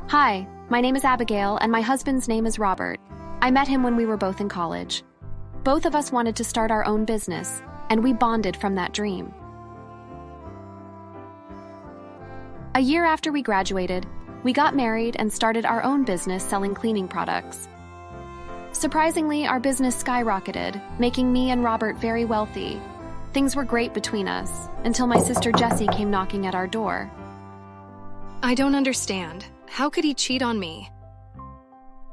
Hi, my name is Abigail and my husband's name is Robert. I met him when we were both in college. Both of us wanted to start our own business, and we bonded from that dream. A year after we graduated, we got married and started our own business selling cleaning products. Surprisingly, our business skyrocketed, making me and Robert very wealthy. Things were great between us, until my sister Jessie came knocking at our door. I don't understand. How could he cheat on me?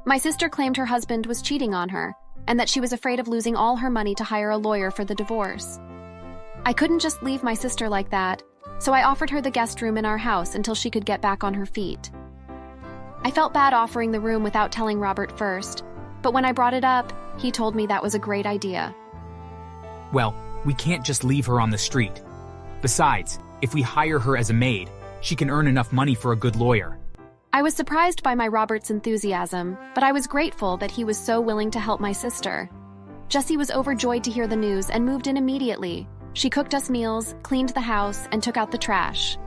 My sister claimed her husband was cheating on her, and that she was afraid of losing all her money to hire a lawyer for the divorce. I couldn't just leave my sister like that, so I offered her the guest room in our house until she could get back on her feet. I felt bad offering the room without telling Robert first, but when I brought it up, he told me that was a great idea. Well, we can't just leave her on the street. Besides, if we hire her as a maid, she can earn enough money for a good lawyer. I was surprised by my Robert's enthusiasm, but I was grateful that he was so willing to help my sister. Jessie was overjoyed to hear the news and moved in immediately. She cooked us meals, cleaned the house, and took out the trash.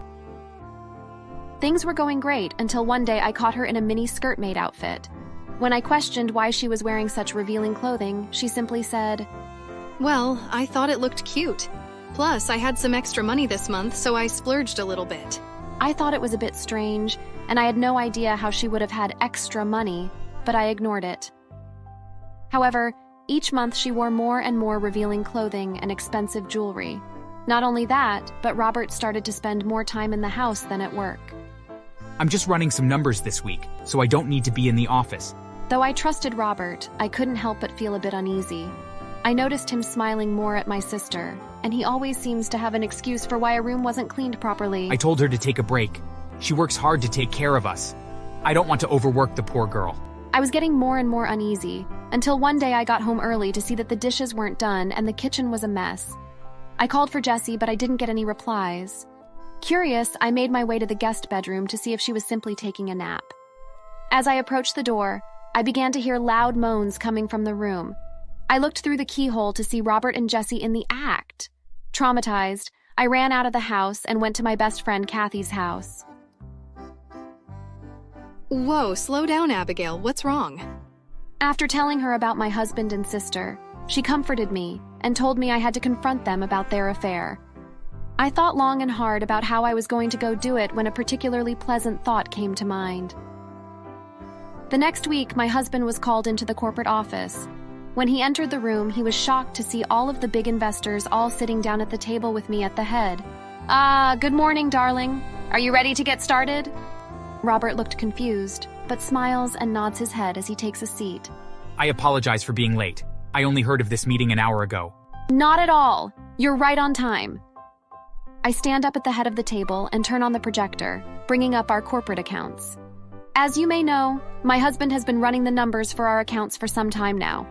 Things were going great until one day I caught her in a mini skirt maid outfit. When I questioned why she was wearing such revealing clothing, she simply said, Well, I thought it looked cute. Plus, I had some extra money this month, so I splurged a little bit. I thought it was a bit strange, and I had no idea how she would have had extra money, but I ignored it. However, each month she wore more and more revealing clothing and expensive jewelry. Not only that, but Robert started to spend more time in the house than at work. I'm just running some numbers this week, so I don't need to be in the office. Though I trusted Robert, I couldn't help but feel a bit uneasy. I noticed him smiling more at my sister, and he always seems to have an excuse for why a room wasn't cleaned properly. I told her to take a break. She works hard to take care of us. I don't want to overwork the poor girl. I was getting more and more uneasy, until one day I got home early to see that the dishes weren't done and the kitchen was a mess. I called for Jessie, but I didn't get any replies. Curious, I made my way to the guest bedroom to see if she was simply taking a nap. As I approached the door, I began to hear loud moans coming from the room. I looked through the keyhole to see Robert and Jessie in the act. Traumatized, I ran out of the house and went to my best friend Kathy's house. Whoa, slow down, Abigail. What's wrong? After telling her about my husband and sister, she comforted me and told me I had to confront them about their affair. I thought long and hard about how I was going to go do it when a particularly pleasant thought came to mind. The next week, my husband was called into the corporate office. When he entered the room, he was shocked to see all of the big investors all sitting down at the table with me at the head. Good morning, darling. Are you ready to get started? Robert looked confused, but smiles and nods his head as he takes a seat. I apologize for being late. I only heard of this meeting an hour ago. Not at all. You're right on time. I stand up at the head of the table and turn on the projector, bringing up our corporate accounts. As you may know, my husband has been running the numbers for our accounts for some time now.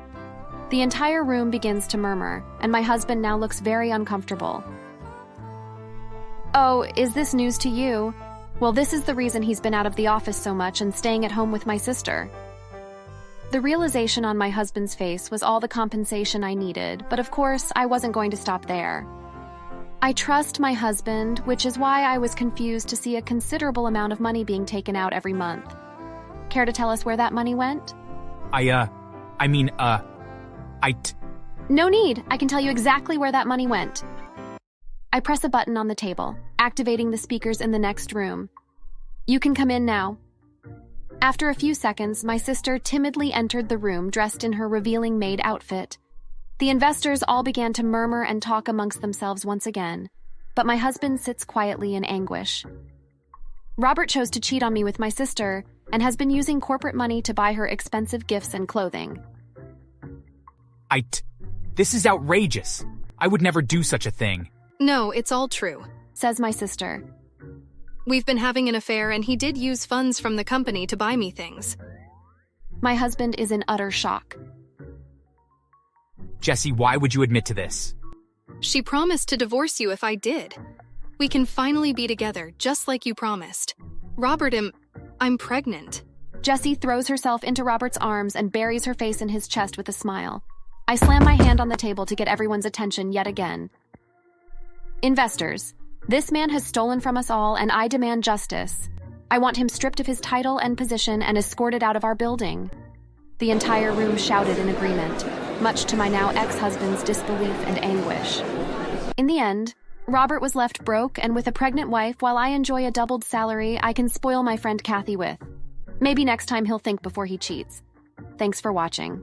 The entire room begins to murmur, and my husband now looks very uncomfortable. Oh, is this news to you? Well, this is the reason he's been out of the office so much and staying at home with my sister. The realization on my husband's face was all the compensation I needed, but of course, I wasn't going to stop there. I trust my husband, which is why I was confused to see a considerable amount of money being taken out every month. Care to tell us where that money went? No need. I can tell you exactly where that money went. I press a button on the table, activating the speakers in the next room. You can come in now. After a few seconds, my sister timidly entered the room dressed in her revealing maid outfit. The investors all began to murmur and talk amongst themselves once again, but my husband sits quietly in anguish. Robert chose to cheat on me with my sister and has been using corporate money to buy her expensive gifts and clothing. This is outrageous. I would never do such a thing. No, it's all true, says my sister. We've been having an affair and he did use funds from the company to buy me things. My husband is in utter shock. Jessie, why would you admit to this? She promised to divorce you if I did. We can finally be together, just like you promised. Robert, I'm pregnant. Jessie throws herself into Robert's arms and buries her face in his chest with a smile. I slam my hand on the table to get everyone's attention yet again. Investors, this man has stolen from us all and I demand justice. I want him stripped of his title and position and escorted out of our building." The entire room shouted in agreement, much to my now ex-husband's disbelief and anguish. In the end, Robert was left broke and with a pregnant wife while I enjoy a doubled salary I can spoil my friend Kathy with. Maybe next time he'll think before he cheats. Thanks for watching.